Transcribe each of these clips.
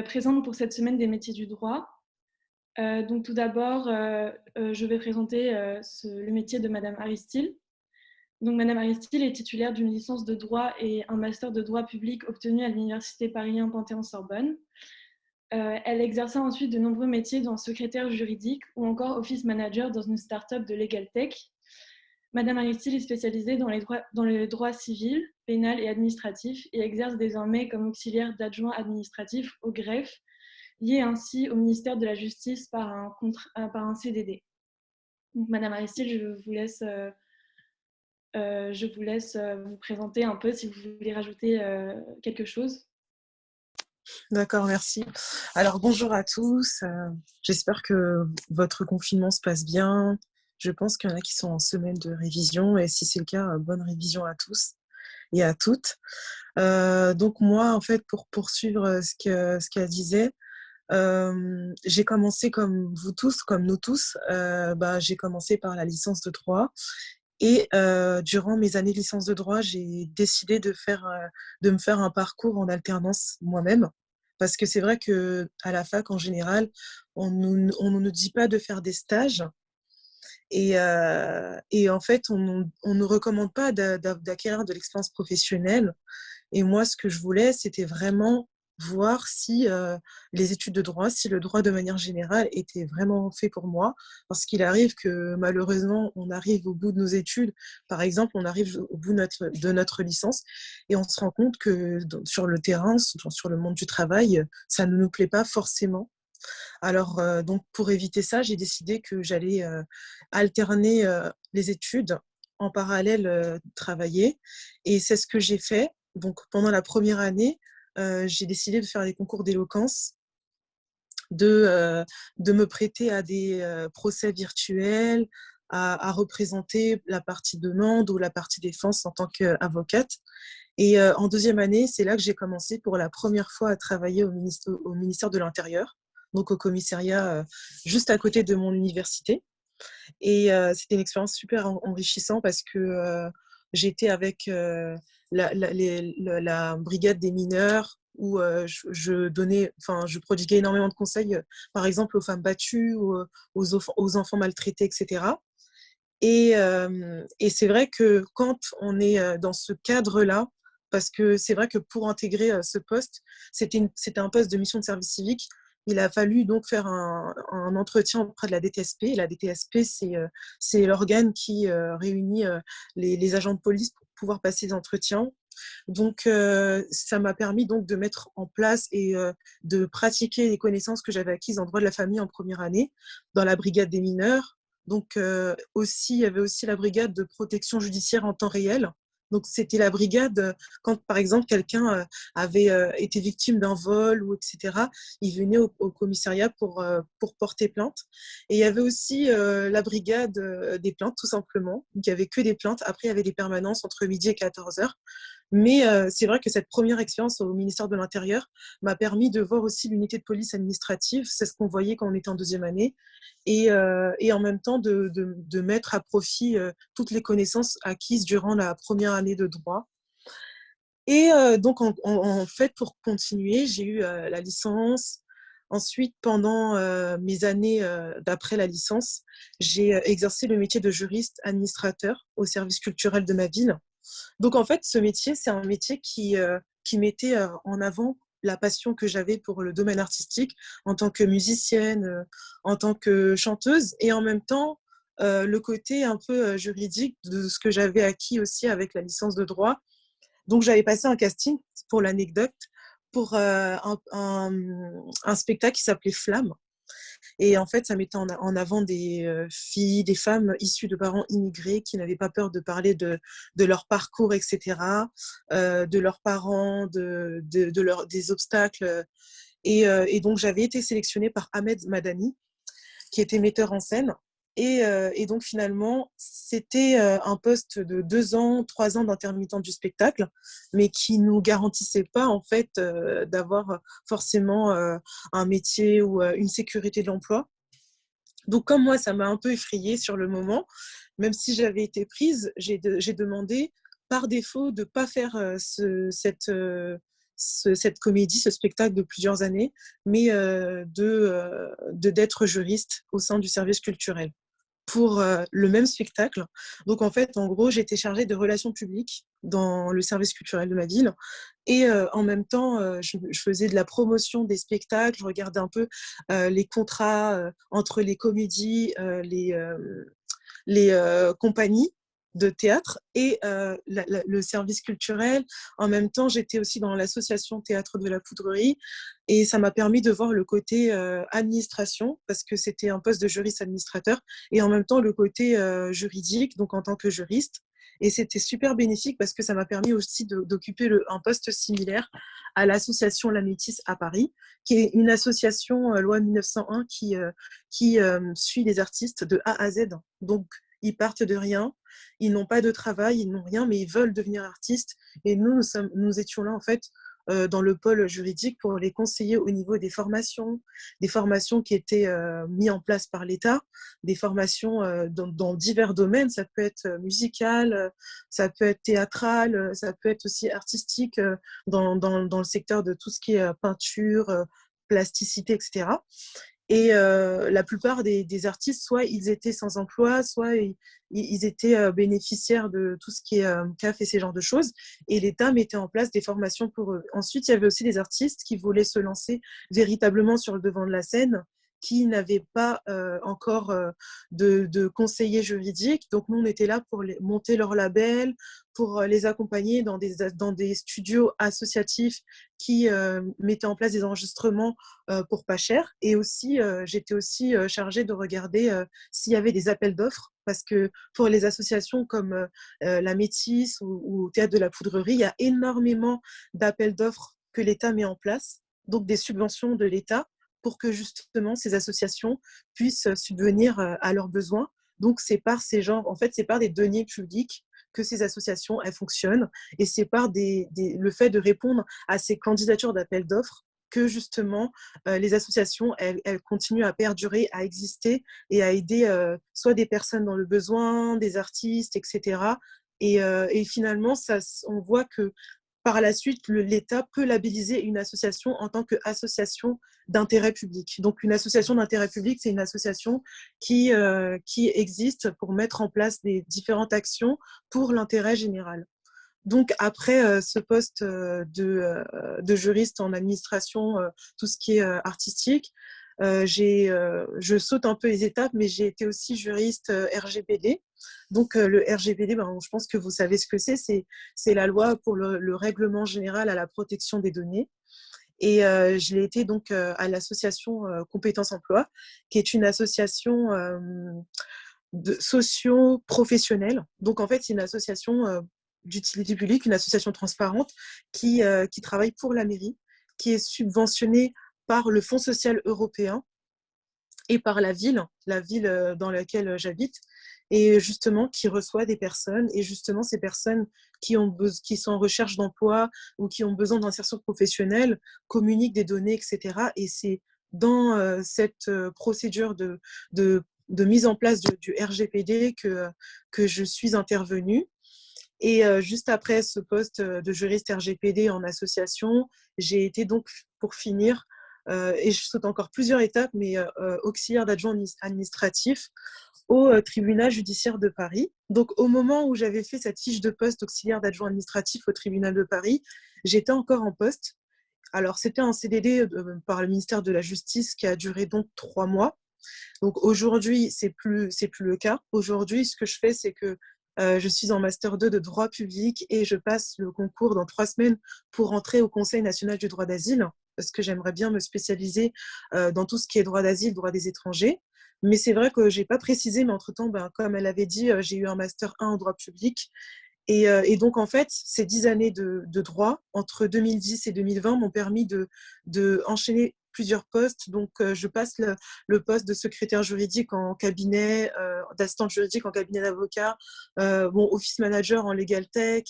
présente pour cette semaine des métiers du droit. Donc tout d'abord, je vais présenter le métier de Madame Aristide. Donc Madame Aristide est titulaire d'une licence de droit et un master de droit public obtenu à l'Université Paris 1 Panthéon-Sorbonne. Elle exerça ensuite de nombreux métiers dans secrétaire juridique ou encore office manager dans une start-up de Legal Tech. Madame Aristide est spécialisée dans le droit civil, pénal et administratif et exerce désormais comme auxiliaire d'adjoint administratif au greffe, lié ainsi au ministère de la Justice par un CDD. Donc, Madame Aristide, je vous laisse vous présenter un peu si vous voulez rajouter quelque chose. D'accord, merci. Alors, bonjour à tous. J'espère que votre confinement se passe bien. Je pense qu'il y en a qui sont en semaine de révision et si c'est le cas, bonne révision à tous et à toutes. Donc moi, en fait, pour poursuivre ce qu'elle disait, j'ai commencé comme vous tous, comme nous tous, j'ai commencé par la licence de droit. Et durant mes années de licence de droit, j'ai décidé de me faire un parcours en alternance moi-même. Parce que c'est vrai qu'à la fac, en général, on ne nous dit pas de faire des stages. Et en fait, on ne recommande pas d'acquérir de l'expérience professionnelle. Et moi, ce que je voulais, c'était vraiment voir si les études de droit, si le droit de manière générale était vraiment fait pour moi. Parce qu'il arrive que malheureusement, on arrive au bout de nos études. Par exemple, on arrive au bout de notre licence et on se rend compte que sur le terrain, sur le monde du travail, ça ne nous plaît pas forcément. Alors, donc, pour éviter ça, j'ai décidé que j'allais alterner les études en parallèle travailler. Et c'est ce que j'ai fait. Donc, pendant la première année, j'ai décidé de faire des concours d'éloquence, de me prêter à des procès virtuels, à représenter la partie demande ou la partie défense en tant qu'avocate. Et en deuxième année, c'est là que j'ai commencé pour la première fois à travailler au ministère de l'Intérieur, donc au commissariat juste à côté de mon université. Et c'était une expérience super enrichissante parce que j'étais avec la brigade des mineurs où je prodiguais énormément de conseils, par exemple aux femmes battues, aux enfants maltraités, etc. Et c'est vrai que quand on est dans ce cadre-là, parce que c'est vrai que pour intégrer ce poste, c'était un poste de mission de service civique. Il a fallu donc faire un entretien auprès de la DTSP. Et la DTSP, c'est l'organe qui réunit les agents de police pour pouvoir passer des entretiens. Donc, ça m'a permis donc de mettre en place et de pratiquer les connaissances que j'avais acquises en droit de la famille en première année dans la brigade des mineurs. Donc, il y avait aussi la brigade de protection judiciaire en temps réel. Donc, c'était la brigade, quand par exemple quelqu'un avait été victime d'un vol ou etc., il venait au commissariat pour porter plainte. Et il y avait aussi la brigade des plaintes, tout simplement. Donc, il n'y avait que des plaintes. Après, il y avait des permanences entre midi et 14 heures. Mais c'est vrai que cette première expérience au ministère de l'Intérieur m'a permis de voir aussi l'unité de police administrative. C'est ce qu'on voyait quand on était en deuxième année. Et en même temps, de mettre à profit toutes les connaissances acquises durant la première année de droit. Et donc, en fait, pour continuer, j'ai eu la licence. Ensuite, pendant mes années d'après la licence, j'ai exercé le métier de juriste administrateur au service culturel de ma ville. Donc, en fait, ce métier, c'est un métier qui mettait en avant la passion que j'avais pour le domaine artistique en tant que musicienne, en tant que chanteuse, et en même temps, le côté un peu juridique de ce que j'avais acquis aussi avec la licence de droit. Donc, j'avais passé un casting, pour l'anecdote, pour un spectacle qui s'appelait Flamme. Et en fait, ça mettait en avant des filles, des femmes issues de parents immigrés qui n'avaient pas peur de parler de leur parcours, etc., de leurs parents, des obstacles. Et donc, j'avais été sélectionnée par Ahmed Madani, qui était metteur en scène. Et donc, finalement, c'était un poste de 2 ans, 3 ans d'intermittent du spectacle, mais qui ne nous garantissait pas, en fait, d'avoir forcément un métier ou une sécurité de l'emploi. Donc, comme moi, ça m'a un peu effrayée sur le moment, même si j'avais été prise, j'ai demandé par défaut de ne pas faire cette comédie, ce spectacle de plusieurs années, mais d'être juriste au sein du service culturel pour le même spectacle. Donc en fait, en gros, j'étais chargée de relations publiques dans le service culturel de ma ville. Et en même temps, je faisais de la promotion des spectacles, je regardais un peu les contrats entre les comédies, les compagnies de théâtre et le service culturel. En même temps, j'étais aussi dans l'association Théâtre de la Poudrerie et ça m'a permis de voir le côté administration parce que c'était un poste de juriste administrateur et en même temps le côté juridique, donc en tant que juriste. Et c'était super bénéfique parce que ça m'a permis aussi d'occuper un poste similaire à l'association La Métisse à Paris, qui est une association loi 1901 qui suit les artistes de A à Z. Donc, ils partent de rien, ils n'ont pas de travail, ils n'ont rien, mais ils veulent devenir artistes. Et nous étions là, en fait, dans le pôle juridique pour les conseiller au niveau des formations qui étaient mises en place par l'État, des formations dans divers domaines. Ça peut être musical, ça peut être théâtral, ça peut être aussi artistique dans le secteur de tout ce qui est peinture, plasticité, etc. Et la plupart des artistes, soit ils étaient sans emploi, soit ils étaient bénéficiaires de tout ce qui est CAF et ces genres de choses. Et l'État mettait en place des formations pour eux. Ensuite, il y avait aussi des artistes qui voulaient se lancer véritablement sur le devant de la scène, qui n'avaient pas encore de conseiller juridique. Donc, nous, on était là pour monter leur label, pour les accompagner dans des studios associatifs qui mettaient en place des enregistrements pour pas cher. Et aussi, j'étais aussi chargée de regarder s'il y avait des appels d'offres, parce que pour les associations comme la Métis ou Théâtre de la Poudrerie, il y a énormément d'appels d'offres que l'État met en place, donc des subventions de l'État pour que justement ces associations puissent subvenir à leurs besoins. Donc c'est par ces genres, en fait, c'est par des deniers publics que ces associations elles fonctionnent et c'est par le fait de répondre à ces candidatures d'appels d'offres que justement les associations elles continuent à perdurer, à exister et à aider soit des personnes dans le besoin, des artistes, etc. Et finalement, on voit que par la suite, l'État peut labelliser une association en tant qu'association d'intérêt public. Donc, une association d'intérêt public, c'est une association qui existe pour mettre en place des différentes actions pour l'intérêt général. Donc, après ce poste de juriste en administration, tout ce qui est artistique, je saute un peu les étapes, mais j'ai été aussi juriste RGPD. Donc, le RGPD, ben, je pense que vous savez ce que c'est. C'est la loi pour le règlement général à la protection des données. Et je l'ai été donc à l'association Compétences Emploi, qui est une association socio-professionnelle. Donc, en fait, c'est une association d'utilité publique, une association transparente qui travaille pour la mairie, qui est subventionnée par le Fonds social européen et par la ville dans laquelle j'habite, et justement qui reçoit des personnes, et justement ces personnes qui sont en recherche d'emploi ou qui ont besoin d'insertion professionnelle communiquent des données, etc. Et c'est dans cette procédure de mise en place du RGPD que je suis intervenue. Et juste après ce poste de juriste RGPD en association, j'ai été donc, pour finir, et je saute encore plusieurs étapes, mais auxiliaire d'adjoint administratif au tribunal judiciaire de Paris. Donc, au moment où j'avais fait cette fiche de poste auxiliaire d'adjoint administratif au tribunal de Paris, j'étais encore en poste. Alors, c'était un CDD par le ministère de la Justice qui a duré donc 3 mois. Donc aujourd'hui, c'est plus le cas. Aujourd'hui, ce que je fais, c'est que je suis en master 2 de droit public et je passe le concours dans 3 semaines pour entrer au Conseil national du droit d'asile, parce que j'aimerais bien me spécialiser dans tout ce qui est droit d'asile, droit des étrangers. Mais c'est vrai que je n'ai pas précisé, mais entre-temps, ben, comme elle avait dit, j'ai eu un master 1 en droit public. Et donc, en fait, ces 10 années de droit, entre 2010 et 2020, m'ont permis de enchaîner plusieurs postes. Donc, je passe le poste de secrétaire juridique en cabinet, d'assistante juridique en cabinet d'avocat, office manager en legal tech,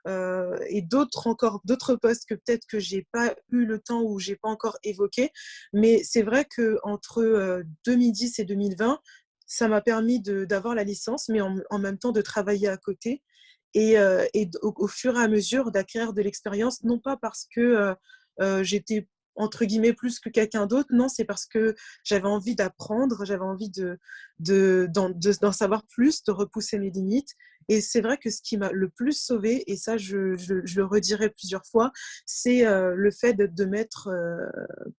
et d'autres postes que peut-être que j'ai pas eu le temps ou j'ai pas encore évoqué. Mais c'est vrai qu'entre 2010 et 2020, ça m'a permis d'avoir la licence, mais en même temps de travailler à côté. Et au fur et à mesure d'acquérir de l'expérience, non pas parce que j'étais entre guillemets plus que quelqu'un d'autre, non, c'est parce que j'avais envie d'apprendre, j'avais envie d'en savoir plus, de repousser mes limites. Et c'est vrai que ce qui m'a le plus sauvée, et ça je le redirai plusieurs fois, c'est le fait de m'être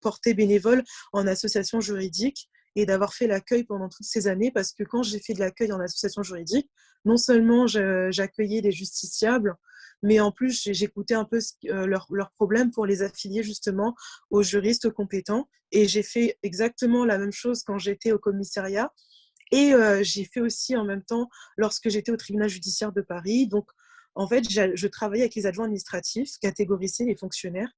portée bénévole en association juridique et d'avoir fait l'accueil pendant toutes ces années, parce que quand j'ai fait de l'accueil en association juridique, non seulement j'accueillais les justiciables, mais en plus j'écoutais un peu leurs problèmes pour les affilier justement aux juristes compétents. Et j'ai fait exactement la même chose quand j'étais au commissariat. Et j'ai fait aussi en même temps lorsque j'étais au tribunal judiciaire de Paris. Donc, en fait, je travaillais avec les adjoints administratifs, catégorie C, les fonctionnaires.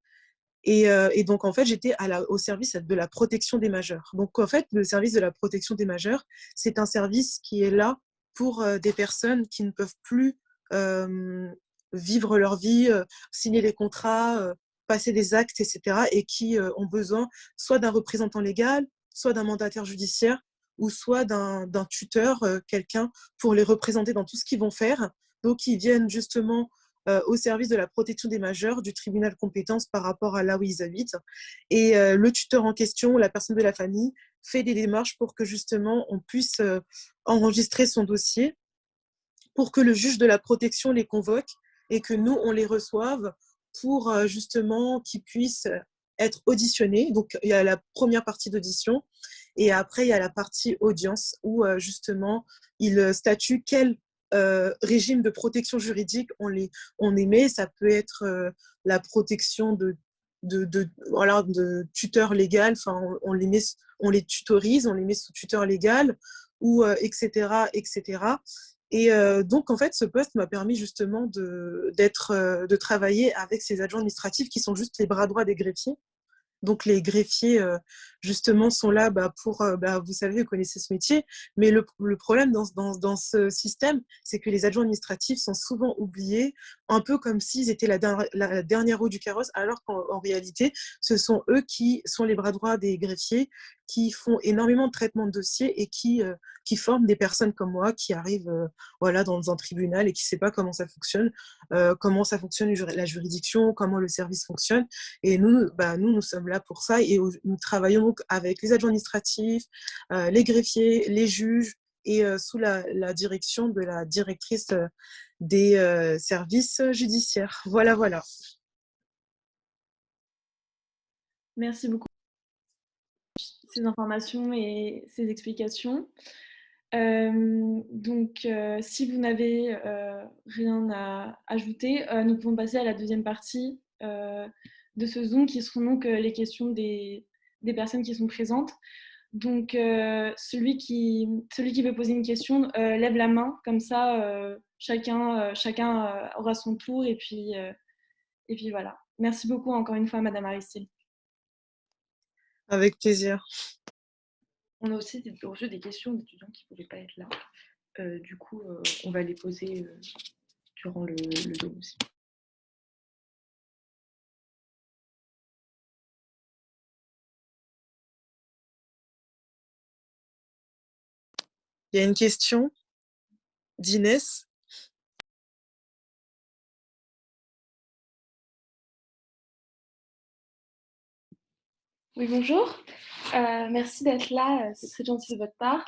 Et donc, en fait, j'étais au service de la protection des majeurs. Donc, en fait, le service de la protection des majeurs, c'est un service qui est là pour des personnes qui ne peuvent plus euh, vivre leur vie, signer les contrats, passer des actes, etc. Et qui ont besoin soit d'un représentant légal, soit d'un mandataire judiciaire, ou soit d'un tuteur, quelqu'un pour les représenter dans tout ce qu'ils vont faire. Donc, ils viennent justement au service de la protection des majeurs du tribunal compétence par rapport à là où ils habitent. Et le tuteur en question, la personne de la famille, fait des démarches pour que justement on puisse enregistrer son dossier, pour que le juge de la protection les convoque et que nous, on les reçoive pour justement qu'ils puissent être auditionnés. Donc, il y a la première partie d'audition et après, il y a la partie audience où justement, ils statuent quel régime de protection juridique on émet. Ça peut être la protection voilà, de tuteur légal, enfin, on les tutorise, on les met sous tuteur légal, ou etc., etc. Et donc, en fait, ce poste m'a permis justement de travailler avec ces adjoints administratifs qui sont juste les bras droits des greffiers. Donc, les greffiers, justement, sont là pour, vous savez, vous connaissez ce métier, mais le problème dans ce système, c'est que les adjoints administratifs sont souvent oubliés, un peu comme s'ils étaient la dernière roue du carrosse, alors qu'en réalité, ce sont eux qui sont les bras droits des greffiers, qui font énormément de traitements de dossiers et qui forment des personnes comme moi qui arrivent voilà, dans un tribunal et qui ne savent pas comment ça fonctionne la juridiction, comment le service fonctionne. Et nous sommes là pour ça et nous travaillons donc avec les adjoints administratifs, les greffiers, les juges et sous la direction de la directrice des services judiciaires. Voilà, voilà. Merci beaucoup pour ces informations et ces explications. Si vous n'avez rien à ajouter, nous pouvons passer à la deuxième partie de ce Zoom, qui seront donc les questions des personnes qui sont présentes. Donc, celui qui veut poser une question lève la main, comme ça, chacun aura son tour, et puis voilà. Merci beaucoup encore une fois, Madame Aristide. Avec plaisir. On a aussi reçu des questions d'étudiants qui ne pouvaient pas être là. Du coup, on va les poser durant le Zoom aussi. Il y a une question d'Inès. Oui, bonjour. Merci d'être là, c'est très gentil de votre part.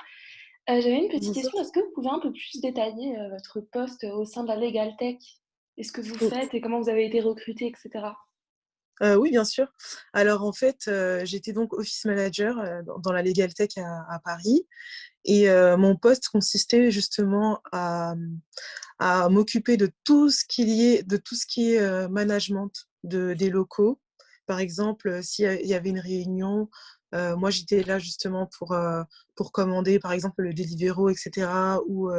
J'avais une petite question. Est-ce que vous pouvez un peu plus détailler votre poste au sein de la Legal Tech? Est-ce que vous faites et comment vous avez été recruté, etc. Oui, bien sûr. Alors, en fait, j'étais donc office manager dans la Legal Tech à Paris. Et mon poste consistait justement à m'occuper de tout ce qui est management des locaux. Par exemple, s'il y avait une réunion, moi j'étais là justement pour commander par exemple le Deliveroo, etc. ou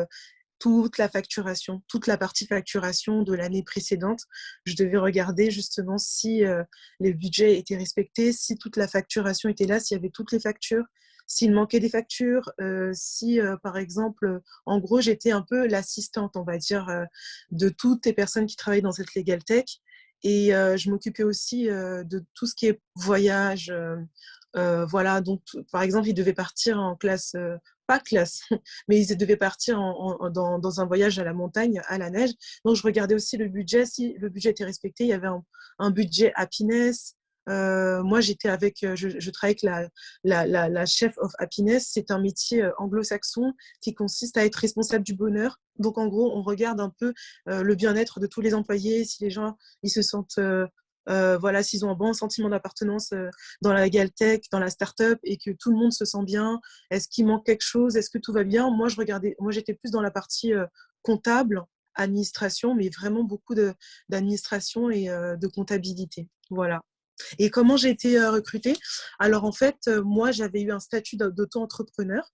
toute la facturation, toute la partie facturation de l'année précédente. Je devais regarder justement si les budgets étaient respectés, si toute la facturation était là, s'il y avait toutes les factures, s'il manquait des factures, si par exemple, en gros, j'étais un peu l'assistante, on va dire, de toutes les personnes qui travaillent dans cette Legal Tech. Et je m'occupais aussi de tout ce qui est voyage. Voilà, donc par exemple, ils devaient partir en classe pas classe, mais ils devaient partir dans un voyage à la montagne, à la neige. Donc, je regardais aussi le budget. Si le budget était respecté, il y avait un budget happiness. Moi, je travaille avec la chef of happiness. C'est un métier anglo-saxon qui consiste à être responsable du bonheur. Donc, en gros, on regarde un peu le bien-être de tous les employés, si les gens ils se sentent voilà, s'ils ont un bon sentiment d'appartenance dans la Galtech, dans la start-up, et que tout le monde se sent bien. Est-ce qu'il manque quelque chose? Est-ce que tout va bien? Moi, j'étais plus dans la partie comptable, administration, mais vraiment beaucoup d'administration et de comptabilité. Voilà. Et comment j'ai été recrutée? Alors, en fait, moi, j'avais eu un statut d'auto-entrepreneur.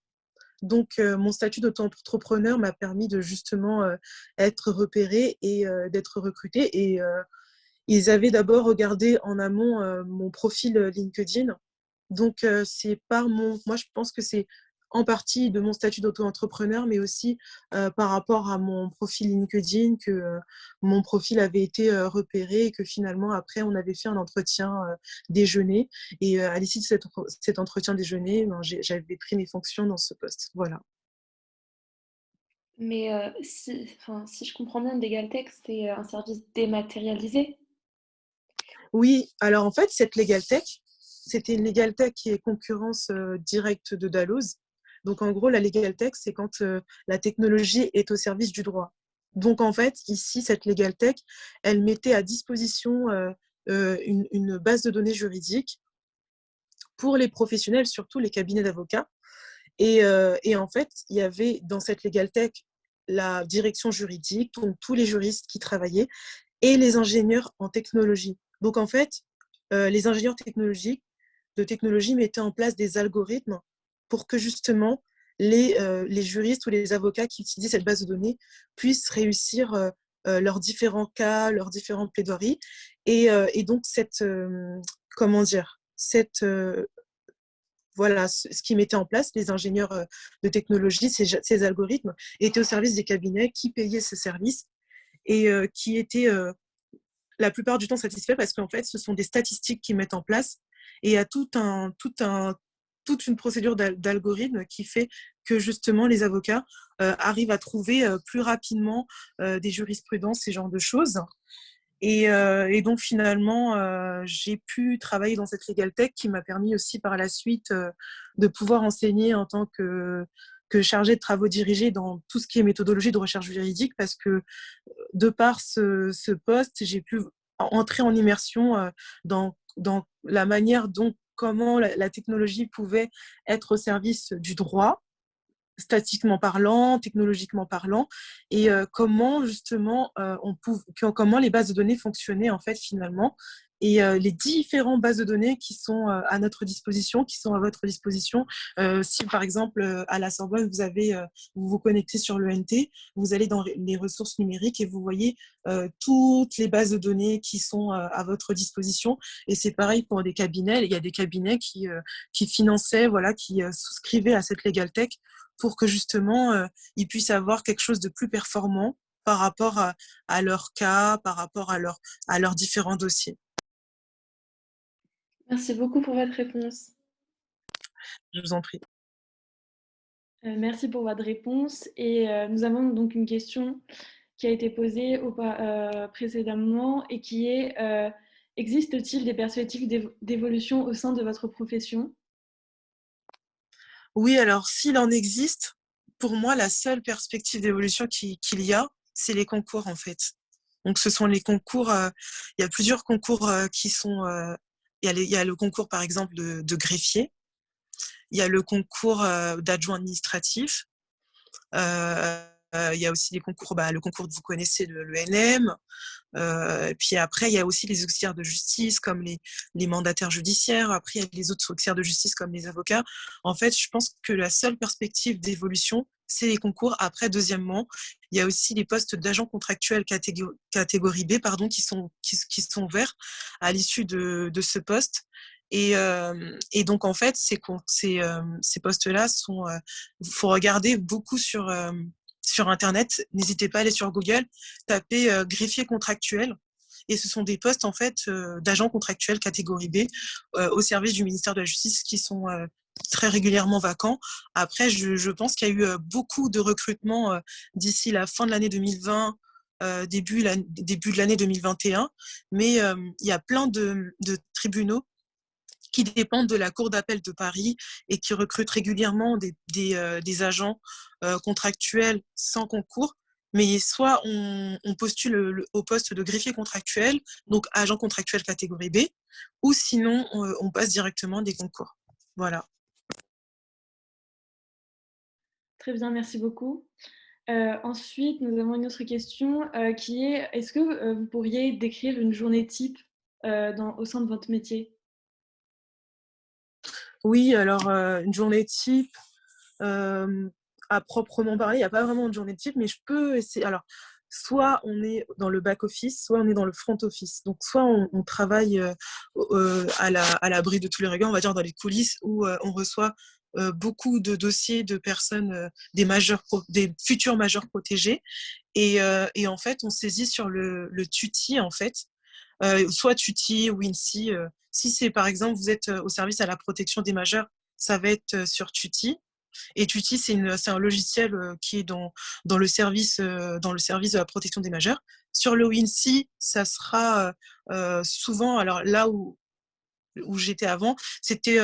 Donc, mon statut d'auto-entrepreneur m'a permis de justement être repérée et d'être recrutée. Et ils avaient d'abord regardé en amont mon profil LinkedIn. Donc, moi, je pense que c'est en partie de mon statut d'auto-entrepreneur, mais aussi par rapport à mon profil LinkedIn, que mon profil avait été repéré et que finalement, après, on avait fait un entretien déjeuner. Et à l'issue de cet entretien déjeuner, ben, j'avais pris mes fonctions dans ce poste. Voilà. Mais si je comprends bien, Legaltech, c'est un service dématérialisé. Oui, alors en fait, cette LegalTech, c'était une LegalTech qui est concurrence directe de Dalloz. Donc en gros, la LegalTech, c'est quand la technologie est au service du droit. Donc en fait, ici, cette LegalTech, elle mettait à disposition une base de données juridique pour les professionnels, surtout les cabinets d'avocats. Et en fait, il y avait dans cette LegalTech la direction juridique, donc tous les juristes qui travaillaient, et les ingénieurs en technologie. Donc en fait, les ingénieurs de technologie mettaient en place des algorithmes pour que justement les juristes ou les avocats qui utilisent cette base de données puissent réussir leurs différents cas, leurs différentes plaidoiries. Et donc, comment dire, voilà, ce qu'ils mettaient en place, les ingénieurs de technologie, ces algorithmes, étaient au service des cabinets qui payaient ces services et qui étaient la plupart du temps satisfaits parce qu'en fait, ce sont des statistiques qu'ils mettent en place et il y a toute une procédure d'algorithme qui fait que justement les avocats arrivent à trouver plus rapidement des jurisprudences, ces genres de choses. Et donc finalement, j'ai pu travailler dans cette LegalTech qui m'a permis aussi par la suite de pouvoir enseigner en tant que chargée de travaux dirigés dans tout ce qui est méthodologie de recherche juridique parce que de par ce poste, j'ai pu entrer en immersion dans la manière dont comment la technologie pouvait être au service du droit, statistiquement parlant, technologiquement parlant, et comment justement comment les bases de données fonctionnaient en fait finalement, et les différentes bases de données qui sont à notre disposition, qui sont à votre disposition. Si par exemple à la Sorbonne vous vous connectez sur l'ENT, vous allez dans les ressources numériques et vous voyez toutes les bases de données qui sont à votre disposition. Et c'est pareil pour des cabinets. Il y a des cabinets qui finançaient, voilà, qui souscrivaient à cette LegalTech pour que justement ils puissent avoir quelque chose de plus performant par rapport à leur cas, par rapport à leurs différents dossiers. Merci beaucoup pour votre réponse. Je vous en prie. Merci pour votre réponse. Et nous avons donc une question qui a été posée précédemment et qui est existe-t-il des perspectives d'évolution au sein de votre profession? Oui, alors s'il en existe, pour moi, la seule perspective d'évolution qu'il y a, c'est les concours en fait. Donc ce sont les concours, il y a plusieurs concours qui sont... il y a le concours par exemple de greffier, il y a le concours d'adjoint administratif, il y a aussi les concours, le concours que vous connaissez, l'ENM. Puis après, il y a aussi les auxiliaires de justice, comme les mandataires judiciaires. Après, il y a les autres auxiliaires de justice, comme les avocats. En fait, je pense que la seule perspective d'évolution, c'est les concours. Après, deuxièmement, il y a aussi les postes d'agents contractuels catégorie B, pardon, qui sont ouverts à l'issue de ce poste. Et donc, en fait, ces postes-là sont... faut regarder beaucoup sur Internet. N'hésitez pas à aller sur Google, taper greffier contractuel. Et ce sont des postes en fait d'agents contractuels catégorie B au service du ministère de la Justice très régulièrement vacant. Après, je pense qu'il y a eu beaucoup de recrutements d'ici la fin de l'année 2020, début de l'année 2021. Mais il y a plein de tribunaux qui dépendent de la Cour d'appel de Paris et qui recrutent régulièrement des agents contractuels sans concours. Mais soit on postule au poste de greffier contractuel, donc agent contractuel catégorie B, ou sinon on passe directement des concours. Voilà. Très bien, merci beaucoup. Ensuite, nous avons une autre question qui est, est-ce que vous pourriez décrire une journée type au sein de votre métier? Oui, alors une journée type, à proprement parler, il n'y a pas vraiment de journée type, mais je peux essayer. Alors, soit on est dans le back-office, soit on est dans le front-office. Donc, soit on travaille à l'abri de tous les regards, on va dire dans les coulisses, où on reçoit beaucoup de dossiers de personnes, des futurs majeurs protégés. Et en fait, on saisit sur le tuti, en fait, soit tuti ou INSI. Si c'est par exemple, vous êtes au service à la protection des majeurs, ça va être sur tuti. Et tuti, c'est un logiciel qui est dans le service de la protection des majeurs. Sur le WinSI, ça sera souvent, alors là où j'étais avant, c'était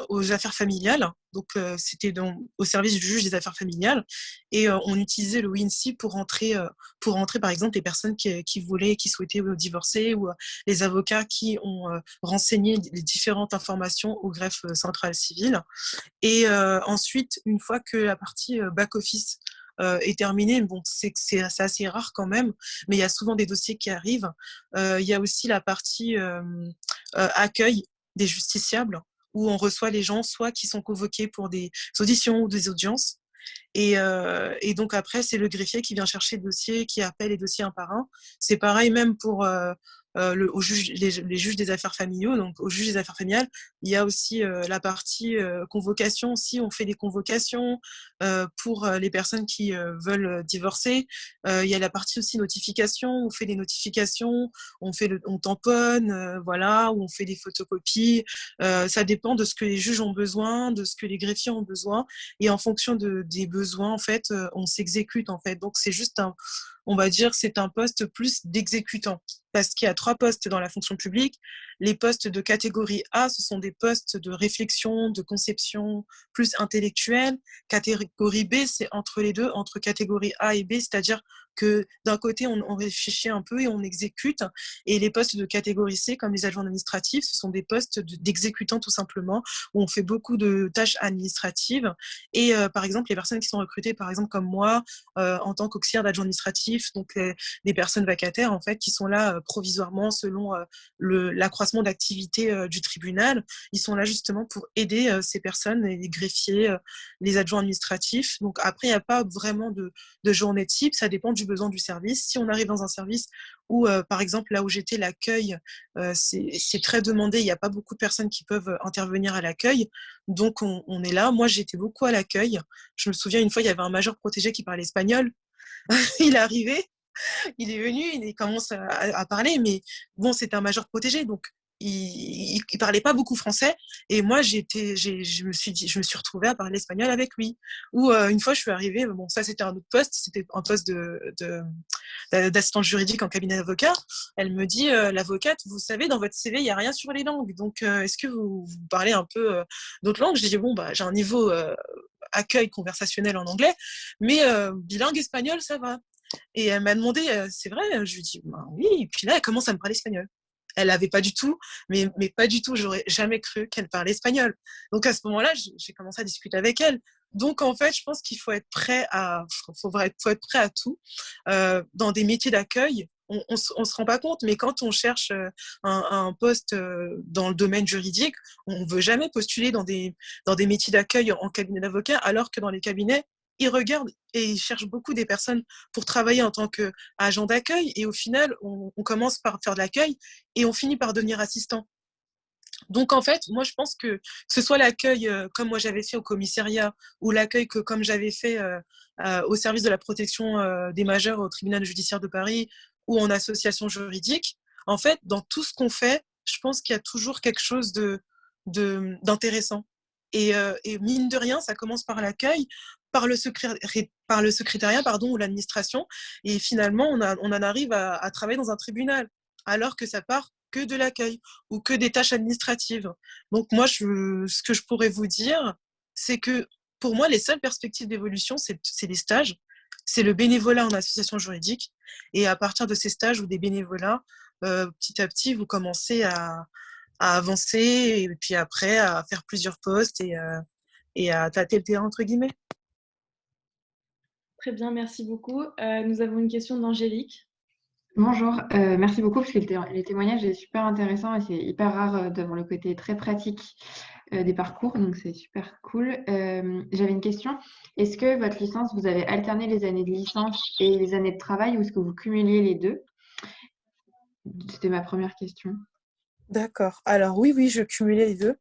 aux affaires familiales. Donc, c'était au service du juge des affaires familiales. Et on utilisait le WinSI pour entrer, par exemple, les personnes qui souhaitaient divorcer ou les avocats qui ont renseigné les différentes informations au greffe central civil. Et ensuite, une fois que la partie back-office est terminée, bon, c'est assez rare quand même, mais il y a souvent des dossiers qui arrivent. Il y a aussi la partie accueil des justiciables, où on reçoit les gens soit qui sont convoqués pour des auditions ou des audiences. Et donc après, c'est le greffier qui vient chercher le dossier, qui appelle les dossiers un par un. C'est pareil même pour les juges des affaires familiaux. Donc au juge des affaires familiales, il y a aussi la partie convocation. Aussi, on fait des convocations pour les personnes qui veulent divorcer. Il y a la partie aussi notification. On fait des notifications, on tamponne, voilà, ou on fait des photocopies. Ça dépend de ce que les juges ont besoin, de ce que les greffiers ont besoin. Et en fonction des besoins, en fait, on s'exécute, en fait. Donc, c'est juste on va dire, c'est un poste plus d'exécutant. Parce qu'il y a 3 postes dans la fonction publique. Les postes de catégorie A, ce sont des postes de réflexion, de conception plus intellectuelle. Catégorie B, c'est entre les deux, entre catégorie A et B, c'est-à-dire que d'un côté, on réfléchit un peu et on exécute. Et les postes de catégorie C, comme les adjoints administratifs, ce sont des postes d'exécutants tout simplement, où on fait beaucoup de tâches administratives. Et par exemple, les personnes qui sont recrutées, par exemple comme moi, en tant qu'auxiliaire d'adjoint administratif, donc des personnes vacataires en fait, qui sont là provisoirement selon l'accroissement d'activité du tribunal. Ils sont là justement pour aider ces personnes, les greffiers, les adjoints administratifs. Donc après, il n'y a pas vraiment de journée type, ça dépend du besoin du service. Si on arrive dans un service où, par exemple, là où j'étais, l'accueil, c'est très demandé, il n'y a pas beaucoup de personnes qui peuvent intervenir à l'accueil, donc on est là. Moi, j'étais beaucoup à l'accueil. Je me souviens, une fois, il y avait un major protégé qui parlait espagnol. Il est arrivé, il est venu, il commence à parler, mais bon, c'était un major protégé, donc il parlait pas beaucoup français. Et moi, je me suis retrouvée à parler espagnol avec lui. Ou une fois, je suis arrivée, bon, ça c'était un autre poste, c'était un poste d'assistante juridique en cabinet d'avocat. Elle me dit, l'avocate, vous savez, dans votre CV, il n'y a rien sur les langues. Donc, est-ce que vous parlez un peu d'autres langues? J'ai dit, bon, bah, j'ai un niveau accueil conversationnel en anglais, mais bilingue espagnol, ça va. Et elle m'a demandé, c'est vrai? Je lui ai dit, ben oui. Et puis là, elle commence à me parler espagnol. Elle n'avait pas du tout, mais pas du tout, j'aurais jamais cru qu'elle parlait espagnol. Donc à ce moment-là, j'ai commencé à discuter avec elle. Donc en fait, je pense qu'il faut être prêt faut être prêt à tout. Dans des métiers d'accueil, on se rend pas compte, mais quand on cherche un poste dans le domaine juridique, on veut jamais postuler dans des métiers d'accueil en cabinet d'avocat, alors que dans les cabinets, ils regardent et ils cherchent beaucoup des personnes pour travailler en tant qu'agent d'accueil. Et au final, on commence par faire de l'accueil et on finit par devenir assistant. Donc en fait, moi je pense que ce soit l'accueil comme moi j'avais fait au commissariat ou l'accueil que comme j'avais fait au service de la protection des majeurs au tribunal judiciaire de Paris ou en association juridique, en fait, dans tout ce qu'on fait, je pense qu'il y a toujours quelque chose d'intéressant. Et mine de rien, ça commence par l'accueil, par le secrétariat pardon, ou l'administration. Et finalement, on en arrive à travailler dans un tribunal, alors que ça part que de l'accueil ou que des tâches administratives. Donc moi, ce que je pourrais vous dire, c'est que pour moi, les seules perspectives d'évolution, c'est les stages, c'est le bénévolat en association juridique. Et à partir de ces stages ou des bénévolats, petit à petit, vous commencez à avancer et puis après à faire plusieurs postes et à tâter le terrain, entre guillemets. Très bien, merci beaucoup. Nous avons une question d'Angélique. Bonjour, merci beaucoup parce que les témoignages est super intéressant et c'est hyper rare d'avoir le côté très pratique des parcours, donc c'est super cool. J'avais une question. Est-ce que votre licence, vous avez alterné les années de licence et les années de travail ou est-ce que vous cumuliez les deux? C'était ma première question. D'accord. Alors oui, je cumulais les deux.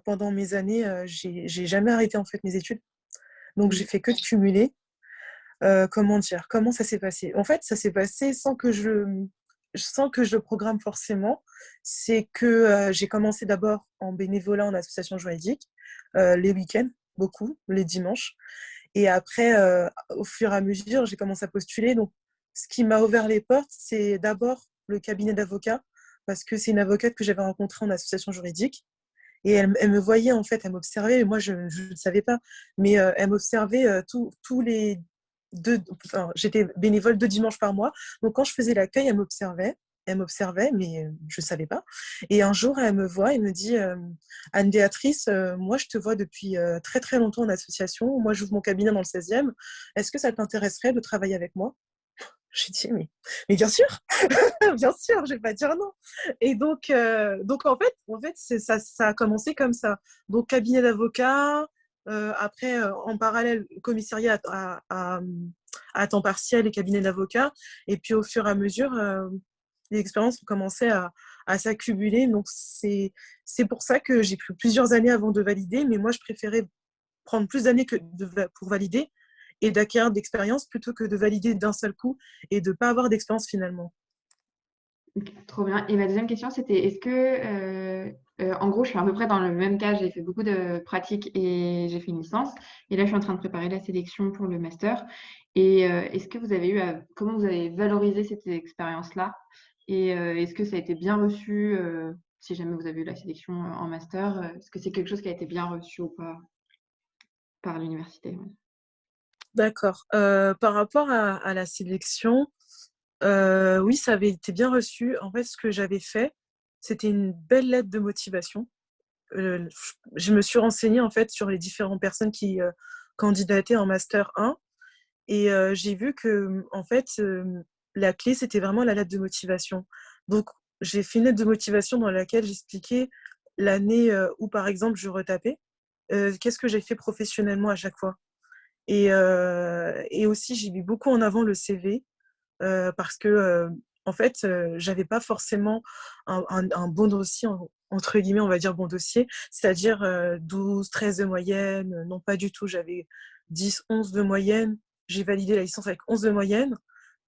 Pendant mes années, j'ai jamais arrêté en fait mes études. Donc j'ai fait que de cumuler. Comment dire? Comment ça s'est passé? En fait, ça s'est passé sans que je le programme forcément. C'est que j'ai commencé d'abord en bénévolat en association juridique, les week-ends, beaucoup, les dimanches. Et après, au fur et à mesure, j'ai commencé à postuler. Donc, ce qui m'a ouvert les portes, c'est d'abord le cabinet d'avocats, parce que c'est une avocate que j'avais rencontrée en association juridique. Et elle me voyait, en fait, elle m'observait. Et moi, je ne savais pas, mais elle m'observait tous les enfin, j'étais bénévole 2 dimanches par mois. Donc, quand je faisais l'accueil, elle m'observait, mais je ne savais pas. Et un jour, elle me voit et me dit Anne-Béatrice, moi, je te vois depuis très, très longtemps en association. Moi, j'ouvre mon cabinet dans le 16e. Est-ce que ça t'intéresserait de travailler avec moi? J'ai dit, mais bien sûr, bien sûr, je vais pas dire non. Et donc en fait ça a commencé comme ça. Donc, cabinet d'avocat, après, en parallèle, commissariat à temps partiel et cabinet d'avocat. Et puis, au fur et à mesure, les expériences ont commencé à s'accumuler. Donc, c'est pour ça que j'ai pris plusieurs années avant de valider. Mais moi, je préférais prendre plus d'années pour valider et d'acquérir d'expérience plutôt que de valider d'un seul coup et de ne pas avoir d'expérience finalement. Ok, trop bien. Et ma deuxième question, c'était est-ce que, en gros, je suis à peu près dans le même cas, j'ai fait beaucoup de pratiques et j'ai fait une licence. Et là, je suis en train de préparer la sélection pour le master. Et est-ce que vous avez comment vous avez valorisé cette expérience-là? Et est-ce que ça a été bien reçu, si jamais vous avez eu la sélection en master? Est-ce que c'est quelque chose qui a été bien reçu ou pas par l'université? Ouais. D'accord. Par rapport à la sélection, oui, ça avait été bien reçu. En fait, ce que j'avais fait, c'était une belle lettre de motivation. Je me suis renseignée en fait sur les différentes personnes qui candidataient en master 1 et j'ai vu que en fait la clé c'était vraiment la lettre de motivation. Donc j'ai fait une lettre de motivation dans laquelle j'expliquais l'année où par exemple je retapais, qu'est-ce que j'ai fait professionnellement à chaque fois. Et aussi j'ai mis beaucoup en avant le CV parce que en fait j'avais pas forcément un bon dossier entre guillemets on va dire bon dossier, c'est-à-dire 12 13 de moyenne, non pas du tout, j'avais 10 11 de moyenne, j'ai validé la licence avec 11 de moyenne,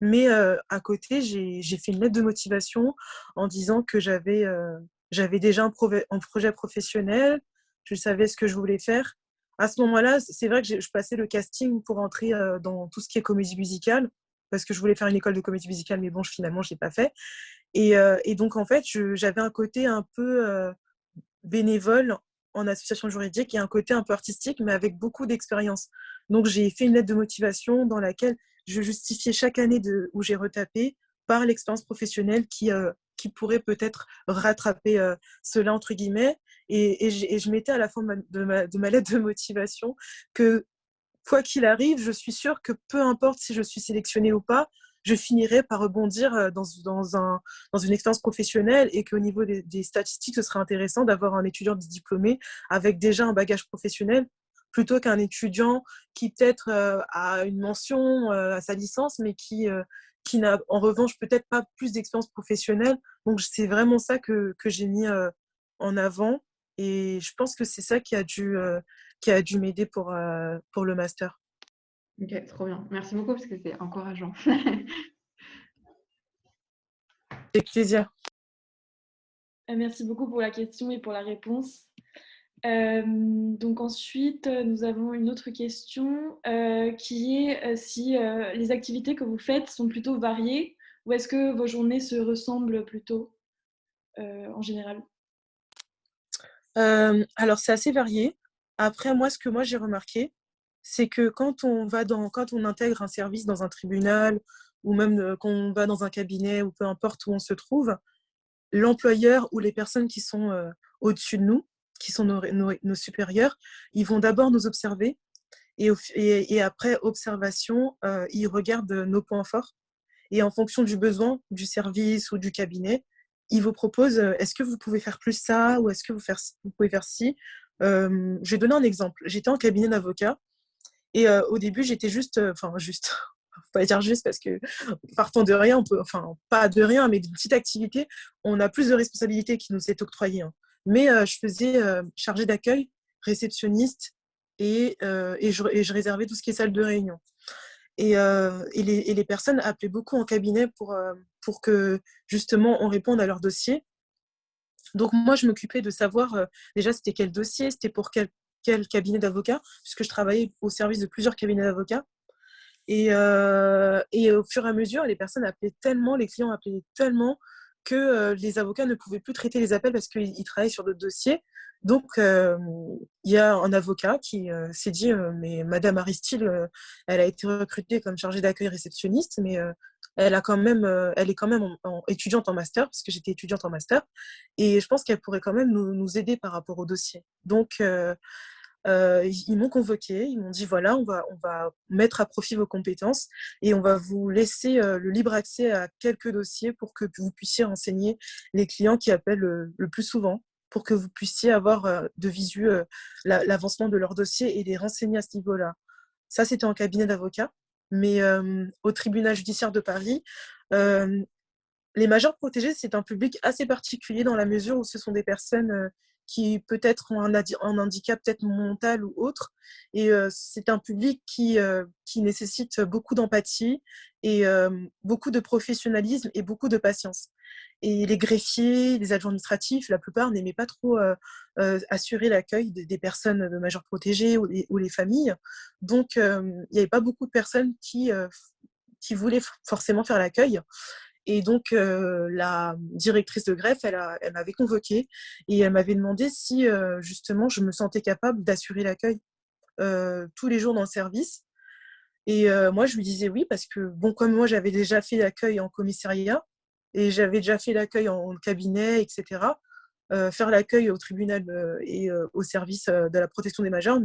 mais à côté j'ai fait une lettre de motivation en disant que j'avais déjà un projet professionnel, je savais ce que je voulais faire. À ce moment-là, c'est vrai que je passais le casting pour entrer dans tout ce qui est comédie musicale parce que je voulais faire une école de comédie musicale, mais bon, finalement, je ne l'ai pas fait. Et donc, en fait, j'avais un côté un peu bénévole en association juridique et un côté un peu artistique, mais avec beaucoup d'expérience. Donc, j'ai fait une lettre de motivation dans laquelle je justifiais chaque année où j'ai retapé par l'expérience professionnelle qui pourrait peut-être rattraper cela, entre guillemets. Et je mettais à la fin de ma lettre de motivation que quoi qu'il arrive, je suis sûre que peu importe si je suis sélectionnée ou pas, je finirai par rebondir dans une expérience professionnelle et qu'au niveau des statistiques, ce serait intéressant d'avoir un étudiant diplômé avec déjà un bagage professionnel plutôt qu'un étudiant qui peut-être a une mention à sa licence, mais qui n'a en revanche peut-être pas plus d'expérience professionnelle. Donc c'est vraiment ça que j'ai mis en avant et je pense que c'est ça qui a dû m'aider pour le master. Ok, trop bien. Merci beaucoup parce que c'est encourageant. Avec plaisir. Merci beaucoup pour la question et pour la réponse. Donc ensuite, nous avons une autre question qui est si les activités que vous faites sont plutôt variées ou est-ce que vos journées se ressemblent plutôt en général? Alors, c'est assez varié. Après, moi, ce que moi j'ai remarqué, c'est que quand on intègre un service dans un tribunal ou même quand on va dans un cabinet ou peu importe où on se trouve, l'employeur ou les personnes qui sont au-dessus de nous, qui sont nos supérieurs, ils vont d'abord nous observer et après observation, ils regardent nos points forts. Et en fonction du besoin du service ou du cabinet, ils vous proposent est-ce que vous pouvez faire plus ça ou est-ce que vous pouvez faire ci. Je vais donner un exemple. J'étais en cabinet d'avocat et au début, j'étais juste, faut pas dire juste parce que partant de rien, enfin, pas de rien, mais d'une petite activité, on a plus de responsabilités qui nous est octroyée, hein. Mais je faisais chargée d'accueil, réceptionniste et je réservais tout ce qui est salle de réunion. Et les personnes appelaient beaucoup en cabinet pour que justement on réponde à leurs dossiers. Donc moi, je m'occupais de savoir déjà c'était quel dossier, c'était pour quel cabinet d'avocats, puisque je travaillais au service de plusieurs cabinets d'avocats. Et au fur et à mesure, les personnes appelaient tellement, les clients appelaient tellement que les avocats ne pouvaient plus traiter les appels parce qu'ils travaillaient sur d'autres dossiers. Donc, il y a un avocat qui s'est dit mais Madame Aristide, elle a été recrutée comme chargée d'accueil réceptionniste, mais elle est quand même étudiante en master, parce que j'étais étudiante en master, et je pense qu'elle pourrait quand même nous aider par rapport au dossier. Donc, ils m'ont convoqué, ils m'ont dit voilà, on va mettre à profit vos compétences et on va vous laisser le libre accès à quelques dossiers pour que vous puissiez renseigner les clients qui appellent le plus souvent, pour que vous puissiez avoir de visu l'avancement de leur dossier et les renseigner à ce niveau-là. Ça, c'était en cabinet d'avocat. Mais au tribunal judiciaire de Paris, euh, les majeurs protégés, c'est un public assez particulier dans la mesure où ce sont des personnes qui peut-être ont un handicap peut-être mental ou autre. Et c'est un public qui nécessite beaucoup d'empathie et beaucoup de professionnalisme et beaucoup de patience. Et les greffiers, les adjoints administratifs, la plupart n'aimaient pas trop assurer l'accueil des personnes de majeurs protégés ou les familles. Donc, il n'y avait pas beaucoup de personnes qui voulaient forcément faire l'accueil. Et donc, la directrice de greffe, elle m'avait convoquée et elle m'avait demandé si, justement, je me sentais capable d'assurer l'accueil tous les jours dans le service. Et moi, je lui disais oui, parce que, bon, comme moi, j'avais déjà fait l'accueil en commissariat et j'avais déjà fait l'accueil en cabinet, etc., faire l'accueil au tribunal et au service de la protection des majeurs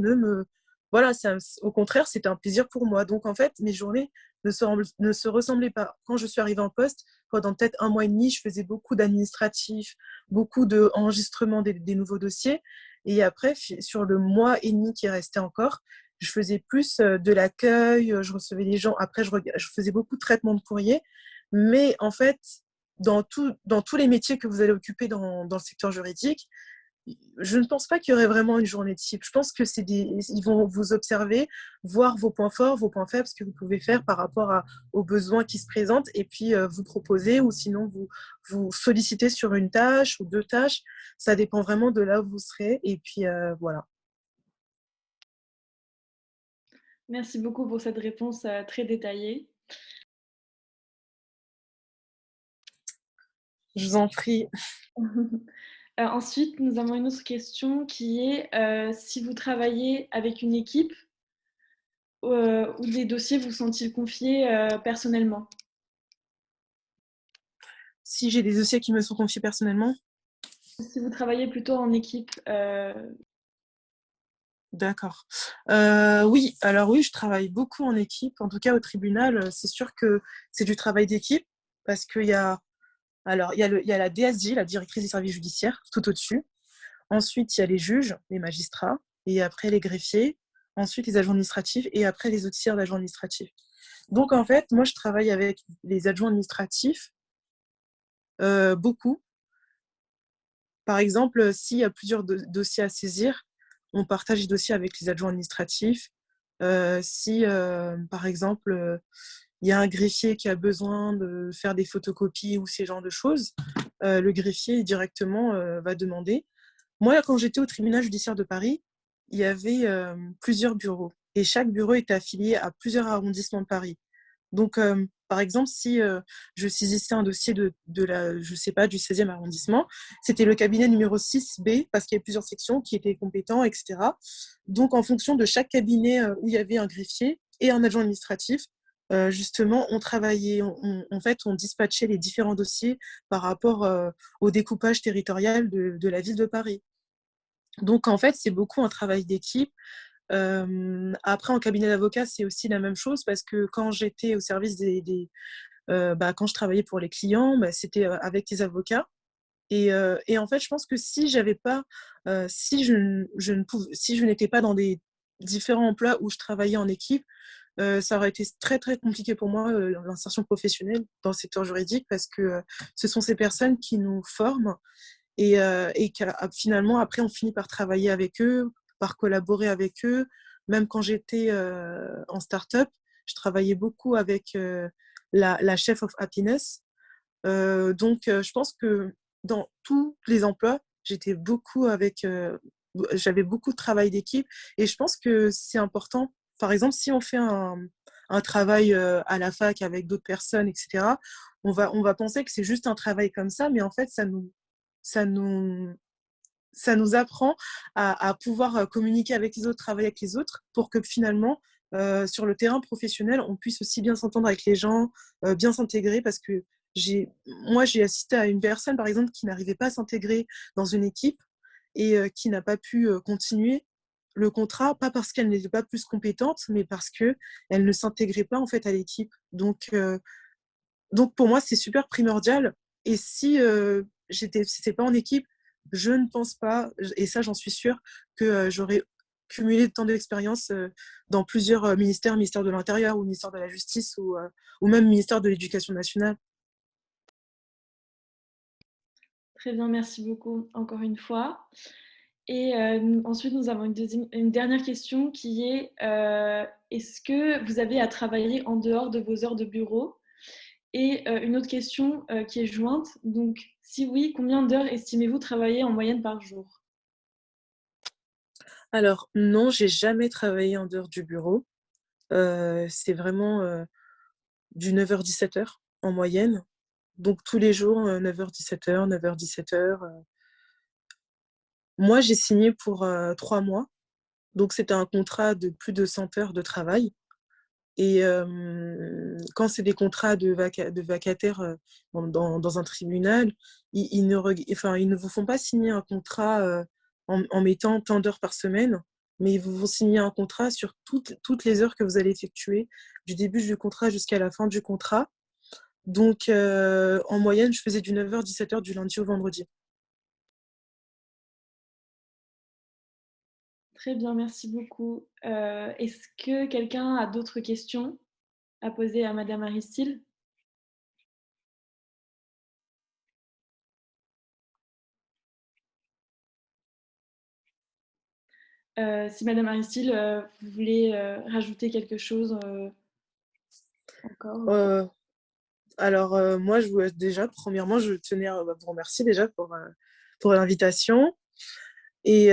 voilà, au contraire, c'était un plaisir pour moi. Donc, en fait, mes journées ne se ressemblaient pas. Quand je suis arrivée en poste, pendant peut-être 1 mois et demi, je faisais beaucoup d'administratifs, beaucoup d'enregistrements des nouveaux dossiers. Et après, sur le mois et demi qui restait encore, je faisais plus de l'accueil, je recevais les gens. Après, je faisais beaucoup de traitements de courrier. Mais en fait, dans tous les métiers que vous allez occuper dans le secteur juridique, je ne pense pas qu'il y aurait vraiment une journée type. Je pense que ils vont vous observer, voir vos points forts, vos points faibles, ce que vous pouvez faire par rapport aux besoins qui se présentent, et puis vous proposer, ou sinon vous solliciter sur une tâche ou deux tâches. Ça dépend vraiment de là où vous serez. Et puis voilà. Merci beaucoup pour cette réponse très détaillée. Je vous en prie. Ensuite, nous avons une autre question qui est si vous travaillez avec une équipe ou des dossiers vous sont-ils confiés personnellement? Si j'ai des dossiers qui me sont confiés personnellement, Si vous travaillez plutôt en équipe, d'accord. Oui, alors oui, je travaille beaucoup en équipe. En tout cas, au tribunal, c'est sûr que c'est du travail d'équipe parce qu'il y a, alors, il y a la DSJ, la directrice des services judiciaires, tout au-dessus. Ensuite, il y a les juges, les magistrats, et après les greffiers. Ensuite, les adjoints administratifs et après les autres tiers d'adjoints administratifs. Donc, en fait, moi, je travaille avec les adjoints administratifs beaucoup. Par exemple, s'il y a plusieurs dossiers à saisir, on partage les dossiers avec les adjoints administratifs. Si, par exemple, il y a un greffier qui a besoin de faire des photocopies ou ces genres de choses, le greffier directement va demander. Moi, quand j'étais au tribunal judiciaire de Paris, il y avait plusieurs bureaux et chaque bureau était affilié à plusieurs arrondissements de Paris. Donc, par exemple, si je saisissais un dossier je sais pas, du 16e arrondissement, c'était le cabinet numéro 6B parce qu'il y avait plusieurs sections qui étaient compétents, etc. Donc, en fonction de chaque cabinet où il y avait un greffier et un adjoint administratif, justement, on travaillait, en fait, on dispatchait les différents dossiers par rapport au découpage territorial de la ville de Paris. Donc, en fait, c'est beaucoup un travail d'équipe. Après, en cabinet d'avocat, c'est aussi la même chose parce que quand j'étais au service quand je travaillais pour les clients, c'était avec les avocats. Et en fait, je pense que si j'avais pas, si je n'étais pas dans des différents emplois où je travaillais en équipe, ça aurait été très très compliqué pour moi l'insertion professionnelle dans le secteur juridique parce que ce sont ces personnes qui nous forment et finalement, après, on finit par travailler avec eux, par collaborer avec eux. Même quand j'étais en start-up, je travaillais beaucoup avec la chef of happiness. Je pense que dans tous les emplois, j'avais beaucoup de travail d'équipe et je pense que c'est important. Par exemple, si on fait un travail à la fac avec d'autres personnes, etc., on va penser que c'est juste un travail comme ça, mais en fait, ça nous, ça nous apprend à pouvoir communiquer avec les autres, travailler avec les autres, pour que finalement, sur le terrain professionnel, on puisse aussi bien s'entendre avec les gens, bien s'intégrer, parce que moi, j'ai assisté à une personne, par exemple, qui n'arrivait pas à s'intégrer dans une équipe et qui n'a pas pu continuer le contrat, pas parce qu'elle n'était pas plus compétente, mais parce qu'elle ne s'intégrait pas en fait à l'équipe. Donc pour moi, c'est super primordial. Et si c'était pas en équipe, je ne pense pas, et ça j'en suis sûre, que j'aurais cumulé tant d'expérience dans plusieurs ministère de l'Intérieur ou ministère de la Justice ou même ministère de l'Éducation nationale. Très bien, merci beaucoup encore une fois. Et ensuite, nous avons une dernière question qui est est-ce que vous avez à travailler en dehors de vos heures de bureau? Et une autre question qui est jointe. Donc, si oui, combien d'heures estimez-vous travailler en moyenne par jour? Alors non, j'ai jamais travaillé en dehors du bureau. C'est vraiment du 9h-17h en moyenne. Donc tous les jours, 9h-17h, 9h-17h. Moi, j'ai signé pour 3 mois. Donc c'était un contrat de plus de 100 heures de travail. Et quand c'est des contrats de vacataires dans un tribunal, ils ne vous font pas signer un contrat en mettant tant d'heures par semaine, mais ils vous font signer un contrat sur toutes les heures que vous allez effectuer, du début du contrat jusqu'à la fin du contrat. Donc, en moyenne, je faisais du 9h-17h du lundi au vendredi. Très bien, merci beaucoup. Est-ce que quelqu'un a d'autres questions à poser à Madame Aristide? Si Madame Aristide, vous voulez rajouter quelque chose encore? Euh, alors, moi, déjà, premièrement, je tenais à vous remercier déjà pour l'invitation. Et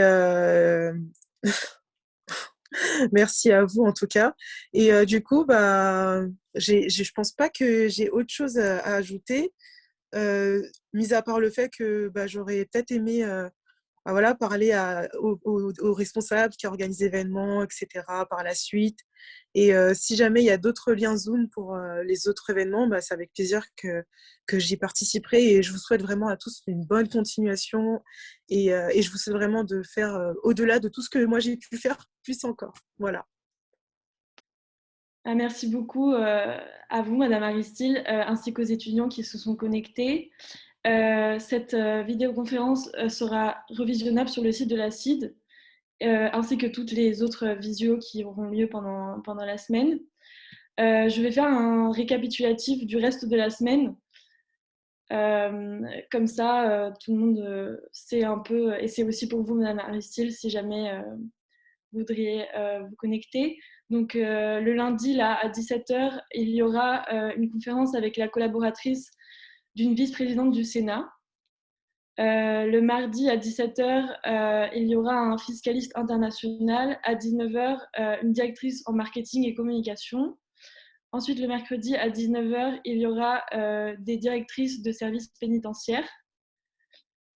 merci à vous en tout cas. Et du coup, je pense pas que j'ai autre chose à ajouter, mis à part le fait que j'aurais peut-être aimé voilà, parler aux responsables qui organisent l'événement, etc. par la suite. Et si jamais il y a d'autres liens Zoom pour les autres événements, c'est avec plaisir que j'y participerai. Et je vous souhaite vraiment à tous une bonne continuation. Et je vous souhaite vraiment de faire, au-delà de tout ce que moi j'ai pu faire, plus encore. Voilà. Ah, merci beaucoup à vous, Madame Aristide, ainsi qu'aux étudiants qui se sont connectés. Cette vidéoconférence sera revisionnable sur le site de la CID, ainsi que toutes les autres visios qui auront lieu pendant la semaine. Je vais faire un récapitulatif du reste de la semaine. Comme ça, tout le monde sait un peu, et c'est aussi pour vous, Madame Aristide, si jamais vous voudriez vous connecter. Donc, le lundi, là, à 17h, il y aura une conférence avec la collaboratrice d'une vice-présidente du Sénat. Le mardi à 17h, il y aura un fiscaliste international. À 19h, une directrice en marketing et communication. Ensuite, le mercredi à 19h, il y aura des directrices de services pénitentiaires.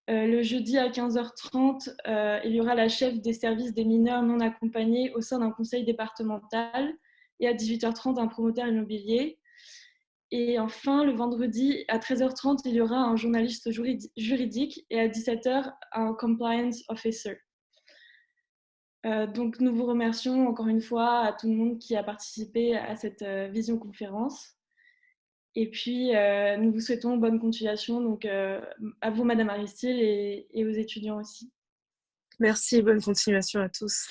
Le jeudi à 15h30, il y aura la chef des services des mineurs non accompagnés au sein d'un conseil départemental. Et à 18h30, un promoteur immobilier. Et enfin, le vendredi à 13h30, il y aura un journaliste juridique et à 17h, un compliance officer. Donc, nous vous remercions encore une fois à tout le monde qui a participé à cette visioconférence. Et puis, nous vous souhaitons bonne continuation donc, à vous, Madame Aristide, et aux étudiants aussi. Merci, bonne continuation à tous.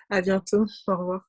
À bientôt. Au revoir.